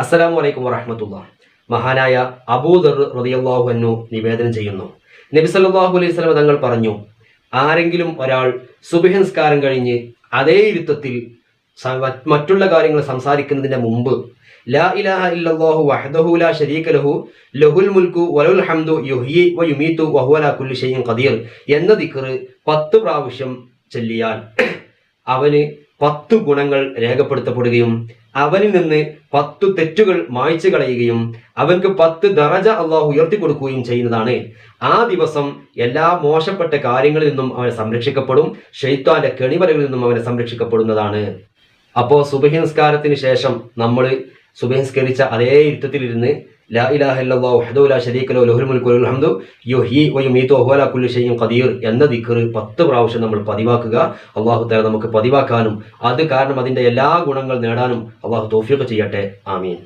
അസ്സലാമു അലൈക്കും വറഹ്മത്തുള്ളാഹി. മഹാനായ അബൂദർ റളിയല്ലാഹു അൻഹു നിവേദനം ചെയ്യുന്നു, നബി സല്ലല്ലാഹു അലൈഹി വസല്ലം തങ്ങൾ പറഞ്ഞു, ആരെങ്കിലും ഒരാൾ സുബ്ഹ് നിസ്കാരം കഴിഞ്ഞ് അതേ ഇരുത്തത്തിൽ മറ്റുള്ള കാര്യങ്ങൾ സംസാരിക്കുന്നതിന് മുമ്പ് ലാ ഇലാഹ ഇല്ലല്ലാഹു വഹ്ദഹു ലാ ശരീക ലഹു ലഹുൽ മുൽക്കു വലഹുൽ ഹംദു യുഹ്യി വയുമീതു വഹുവ അലാ കുല്ലി ഷൈഇൻ ഖദീർ എന്ന ദിക്ർ 10 പ്രാവശ്യം ചൊല്ലിയാൽ അവന് 10 ഗുണങ്ങൾ രേഖപ്പെടുത്തപ്പെടുകയും അവനിൽ നിന്ന് 10 തെറ്റുകൾ മായ്ച്ചു കളയുകയും അവൻക്ക് 10 ദറജ അള്ളാഹു ഉയർത്തി കൊടുക്കുകയും ചെയ്യുന്നതാണ്. ആ ദിവസം എല്ലാ മോശപ്പെട്ട കാര്യങ്ങളിൽ നിന്നും അവൻ സംരക്ഷിക്കപ്പെടും, ശൈത്താന്റെ കെണിവലകളിൽ നിന്നും അവനെ സംരക്ഷിക്കപ്പെടുന്നതാണ്. അപ്പോൾ സുബ്ഹി നിസ്കാരത്തിന് ശേഷം നമ്മൾ സുബ്ഹി നിസ്കരിച്ച അതേ ഇരുത്തത്തിലിരുന്ന് ലാ ഇലാഹ ഇല്ലല്ലാഹു വഹ്ദഹു ലാ ശരീക ലഹു ലഹുൽ മുൽക്കു വലഹുൽ ഹംദു യുഹ്യി വയുമീതു വഹുവ അലാ കുല്ലി ഷൈഇൻ ഖദീർ എന്ന ദിക്ർ 10 പ്രാവശ്യം നമ്മൾ പതിവാക്കുക. അല്ലാഹു തആല നമുക്ക് പതിവാക്കാനും അത് കാരണം അതിന്റെ എല്ലാ ഗുണങ്ങൾ നേടാനും അല്ലാഹു തൗഫീഖ് ചെയ്യട്ടെ. ആമീൻ.